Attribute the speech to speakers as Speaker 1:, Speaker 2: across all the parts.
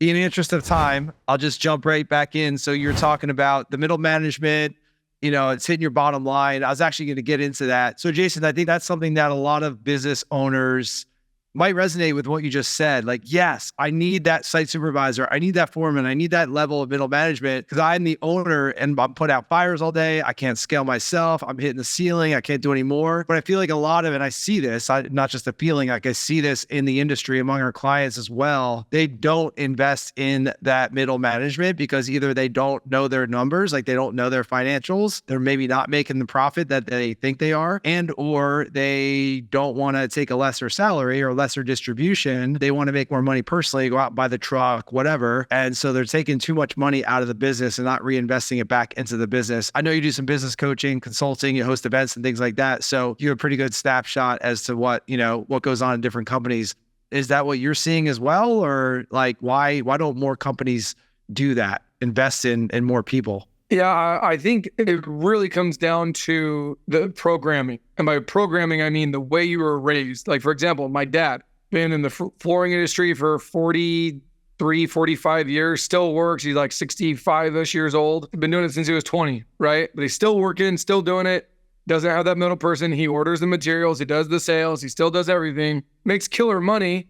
Speaker 1: In the interest of time, I'll just jump right back in. So you're talking about the middle management, it's hitting your bottom line. I was actually going to get into that. So Jason, I think that's something that a lot of business owners might resonate with what you just said. Like, yes, I need that site supervisor. I need that foreman. I need that level of middle management because I'm the owner and I'm putting out fires all day. I can't scale myself. I'm hitting the ceiling. I can't do any more. But I feel like a lot of it, I see this, not just a feeling, like I see this in the industry among our clients as well. They don't invest in that middle management because either they don't know their numbers, like they don't know their financials. They're maybe not making the profit that they think they are, and or they don't want to take a lesser salary or lesser distribution. They want to make more money personally, go out and buy the truck, whatever. And so they're taking too much money out of the business and not reinvesting it back into the business. I know you do some business coaching, consulting, you host events and things like that. So you have a pretty good snapshot as to what goes on in different companies. Is that what you're seeing as well? Or like, why don't more companies do that? Invest in more people?
Speaker 2: Yeah, I think it really comes down to the programming. And by programming, I mean the way you were raised. Like, for example, my dad, been in the flooring industry for 43, 45 years, still works. He's like 65-ish years old. Been doing it since he was 20, right? But he's still working, still doing it. Doesn't have that middle person. He orders the materials. He does the sales. He still does everything. Makes killer money.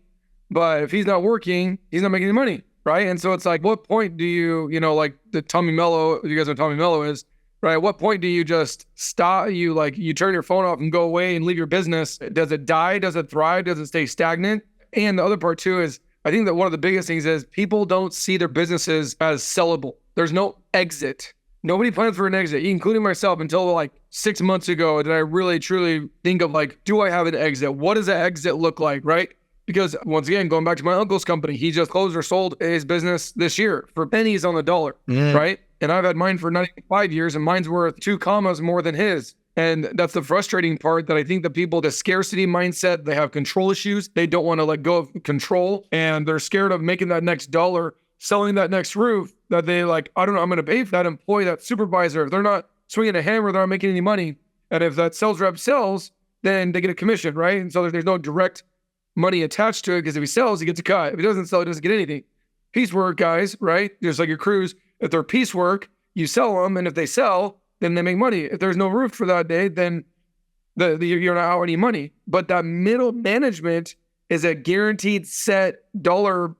Speaker 2: But if he's not working, he's not making any money. Right. And so it's like, what point do you, like the Tommy Mello, you guys know what Tommy Mello is, right? At what point do you just stop? You turn your phone off and go away and leave your business? Does it die? Does it thrive? Does it stay stagnant? And the other part too is, I think that one of the biggest things is people don't see their businesses as sellable. There's no exit. Nobody plans for an exit, including myself, until like 6 months ago did I really truly think of like, do I have an exit? What does an exit look like, right? Because once again, going back to my uncle's company, he just closed or sold his business this year for pennies on the dollar, right? And I've had mine for 95 years and mine's worth 2 commas more than his. And that's the frustrating part, that I think that people, the scarcity mindset, they have control issues. They don't want to let go of control, and they're scared of making that next dollar, selling that next roof, that they like, I don't know, I'm going to pay for that employee, that supervisor. If they're not swinging a hammer, they're not making any money. And if that sales rep sells, then they get a commission, right? And so there's no direct money attached to it, because if he sells, he gets a cut. If he doesn't sell, he doesn't get anything. Piecework guys, right? Just like your crews, if they're piecework, you sell them, and if they sell, then they make money. If there's no roof for that day, then you're not out any money. But that middle management is a guaranteed set dollar,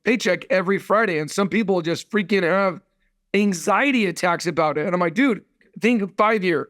Speaker 2: paycheck every Friday. And some people just freaking have anxiety attacks about it. And I'm like, dude, think 5 years.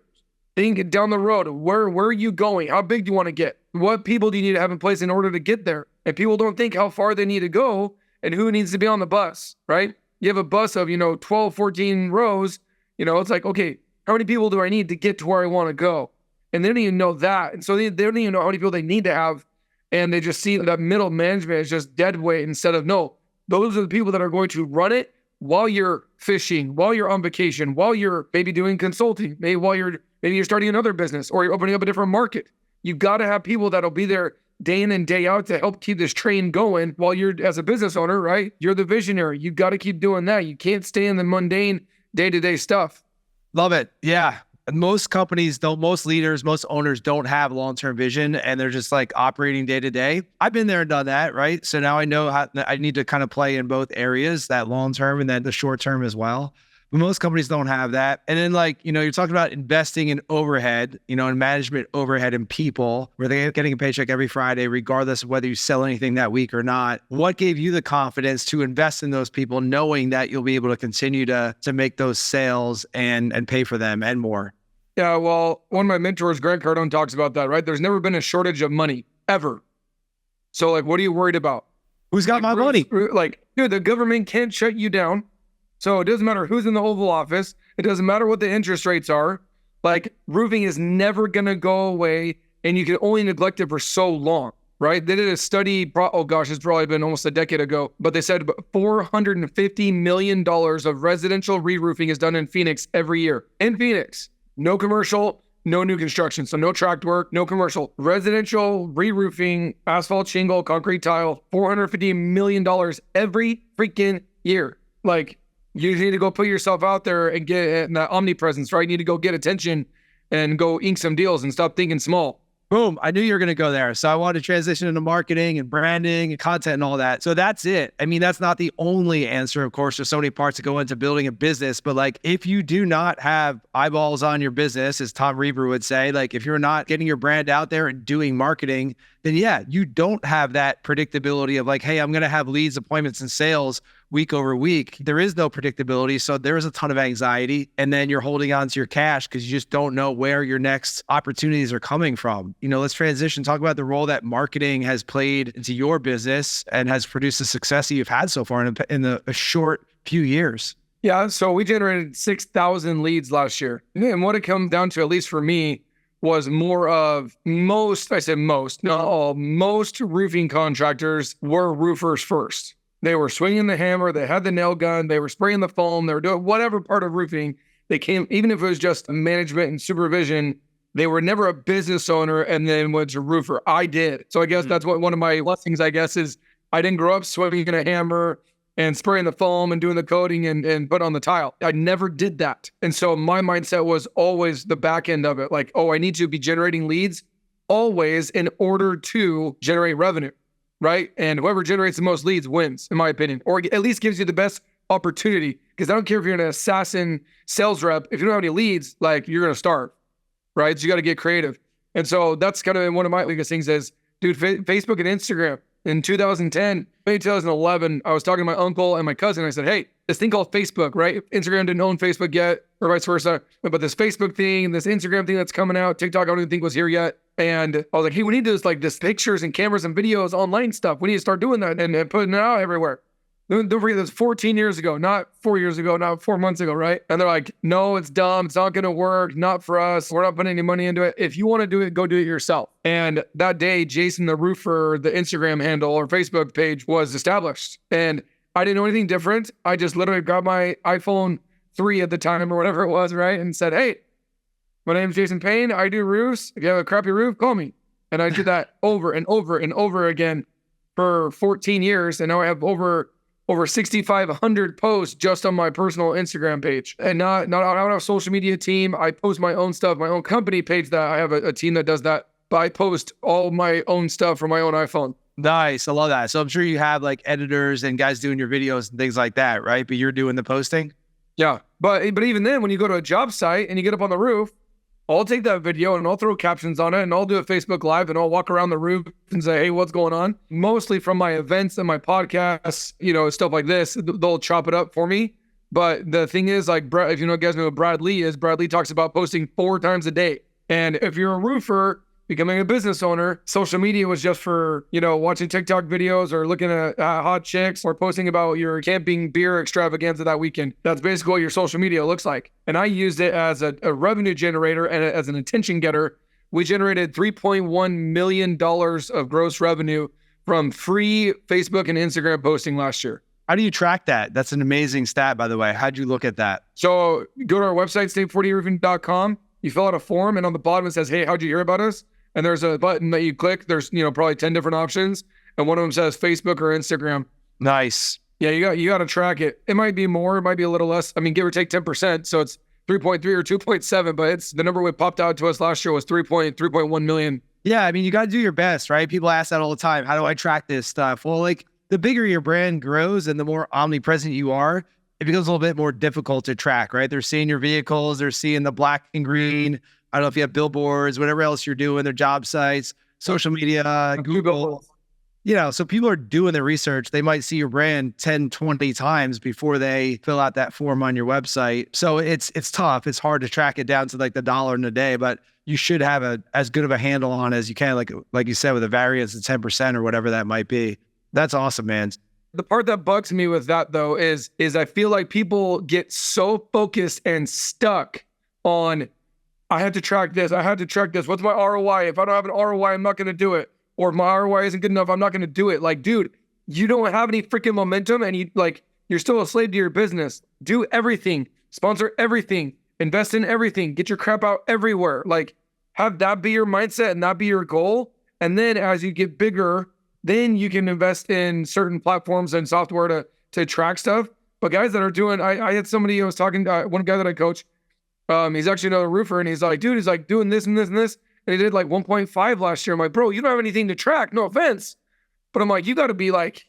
Speaker 2: Think down the road. Where are you going? How big do you want to get? What people do you need to have in place in order to get there? And people don't think how far they need to go and who needs to be on the bus, right? You have a bus of, 12, 14 rows. It's like, okay, how many people do I need to get to where I want to go? And they don't even know that. And so they don't even know how many people they need to have. And they just see that middle management is just dead weight, instead of, no, those are the people that are going to run it while you're fishing, while you're on vacation, while you're maybe doing consulting, maybe you're starting another business, or you're opening up a different market. You got to have people that'll be there day in and day out to help keep this train going while you're, as a business owner, right? You're the visionary. You got to keep doing that. You can't stay in the mundane day-to-day stuff.
Speaker 1: Love it. Yeah. Most companies don't, most leaders, most owners don't have long-term vision, and they're just like operating day to day. I've been there and done that, right? So now I know how I need to kind of play in both areas, that long-term and then the short-term as well. But most companies don't have that. And then you're talking about investing in overhead, in management overhead and people, where they're getting a paycheck every Friday, regardless of whether you sell anything that week or not. What gave you the confidence to invest in those people, knowing that you'll be able to continue to make those sales and pay for them and more?
Speaker 2: Yeah, well, one of my mentors, Grant Cardone, talks about that, right? There's never been a shortage of money, ever. So what are you worried about?
Speaker 1: Who's got my money?
Speaker 2: Dude, the government can't shut you down. So it doesn't matter who's in the Oval Office. It doesn't matter what the interest rates are. Roofing is never going to go away, and you can only neglect it for so long, right? They did a study, it's probably been almost a decade ago, but they said $450 million of residential re-roofing is done in Phoenix every year. In Phoenix, no commercial, no new construction. So no tract work, no commercial. Residential re-roofing, asphalt, shingle, concrete tile, $450 million every freaking year. You need to go put yourself out there and get that omnipresence, right? You need to go get attention and go ink some deals and stop thinking small.
Speaker 1: Boom. I knew you were going to go there. So I wanted to transition into marketing and branding and content and all that. So that's it. I mean, that's not the only answer. Of course, there's so many parts that go into building a business, but like, if you do not have eyeballs on your business, as Tom Reaver would say, like if you're not getting your brand out there and doing marketing, then yeah, you don't have that predictability of like, hey, I'm going to have leads, appointments, and sales week over week. There is no predictability. So there is a ton of anxiety. And then you're holding on to your cash because you just don't know where your next opportunities are coming from. You know, let's transition, talk about the role that marketing has played into your business and has produced the success that you've had so far in a short few years.
Speaker 2: Yeah. So we generated 6,000 leads last year. And what it comes down to, at least for me, was more of most roofing contractors were roofers first. They were swinging the hammer, they had the nail gun, they were spraying the foam, they were doing whatever part of roofing they came, even if it was just management and supervision, they were never a business owner and then was a roofer. I did. So I guess that's what one of my blessings, I guess, is I didn't grow up swinging a hammer and spraying the foam and doing the coating and put on the tile. I never did that. And so my mindset was always the back end of it. Like, oh, I need to be generating leads always in order to generate revenue. Right? And whoever generates the most leads wins, in my opinion, or at least gives you the best opportunity. Because I don't care if you're an assassin sales rep, if you don't have any leads, like you're going to starve, right? So you got to get creative. And so that's kind of one of my biggest things is, dude, Facebook and Instagram. In 2010, maybe 2011, I was talking to my uncle and my cousin. I said, hey, this thing called Facebook, right? Instagram didn't own Facebook yet, or vice versa. But this Facebook thing, this Instagram thing that's coming out, TikTok, I don't even think was here yet. And I was like, hey, we need to do this pictures and cameras and videos, online stuff. We need to start doing that and putting it out everywhere. Don't forget, this 14 years ago, not 4 years ago, not 4 months ago, right? And they're like, no, it's dumb. It's not going to work. Not for us. We're not putting any money into it. If you want to do it, go do it yourself. And that day, Jason the Roofer, the Instagram handle or Facebook page was established. And I didn't know anything different. I just literally grabbed my iPhone 3 at the time or whatever it was, right? And said, hey, my name's Jason Payne. I do roofs. If you have a crappy roof, call me. And I did that over and over and over again for 14 years. And now I have over 6,500 posts just on my personal Instagram page. And I don't have a social media team. I post my own stuff, my own company page that I have a team that does that. But I post all my own stuff from my own iPhone.
Speaker 1: Nice. I love that. So I'm sure you have like editors and guys doing your videos and things like that, right? But you're doing the posting?
Speaker 2: Yeah. But even then, when you go to a job site and you get up on the roof, I'll take that video and I'll throw captions on it and I'll do a Facebook Live and I'll walk around the roof and say, hey, what's going on? Mostly from my events and my podcasts, stuff like this, they'll chop it up for me. But the thing is, like, if you guys know what Brad Lee is, Brad Lee talks about posting 4 times a day. And if you're a roofer, becoming a business owner, social media was just for, watching TikTok videos or looking at hot chicks or posting about your camping beer extravaganza that weekend. That's basically what your social media looks like. And I used it as a revenue generator and as an attention getter. We generated $3.1 million of gross revenue from free Facebook and Instagram posting last year.
Speaker 1: How do you track that? That's an amazing stat, by the way. How'd you look at that?
Speaker 2: So go to our website, state40roofing.com. You fill out a form and on the bottom it says, hey, how'd you hear about us? And there's a button that you click. There's, probably 10 different options. And one of them says Facebook or Instagram.
Speaker 1: Nice.
Speaker 2: Yeah, you got to track it. It might be more, it might be a little less. I mean, give or take 10%. So it's 3.3 or 2.7, but it's the number we popped out to us last year was 3.1 million.
Speaker 1: Yeah. I mean, you got to do your best, right? People ask that all the time. How do I track this stuff? Well, like the bigger your brand grows and the more omnipresent you are, it becomes a little bit more difficult to track, right? They're seeing your vehicles, they're seeing the black and green. I don't know if you have billboards, whatever else you're doing, their job sites, social media, Google. So people are doing their research. They might see your brand 10, 20 times before they fill out that form on your website. So it's tough. It's hard to track it down to like the dollar in a day, but you should have as good of a handle on as you can, like you said, with a variance of 10% or whatever that might be. That's awesome, man.
Speaker 2: The part that bugs me with that though is I feel like people get so focused and stuck on, I had to track this. What's my ROI? If I don't have an ROI, I'm not going to do it. Or if my ROI isn't good enough, I'm not going to do it. Like, dude, you don't have any freaking momentum and you're still a slave to your business. Do everything, sponsor everything, invest in everything, get your crap out everywhere. Like, have that be your mindset and that be your goal. And then as you get bigger, then you can invest in certain platforms and software to track stuff. But guys that are doing, I had somebody I was talking to, one guy that I coach, he's actually another roofer, and he's like, dude, he's like doing this and this and this. and he did like 1.5 last year. I'm like, bro, you don't have anything to track. No offense. But I'm like, you got to be like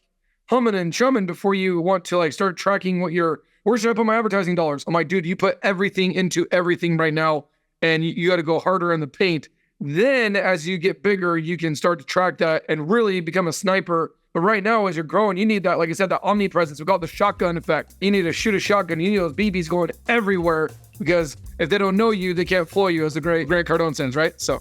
Speaker 2: humming and chumming before you want to like start tracking where should I put my advertising dollars? I'm like, dude, you put everything into everything right now, and you got to go harder in the paint. Then as you get bigger, you can start to track that and really become a sniper. But right now, as you're growing, you need that, like I said, that omnipresence. We call it the shotgun effect. You need to shoot a shotgun. You need those BBs going everywhere, because if they don't know you, they can't floor you, as the great Grant Cardone says, right? So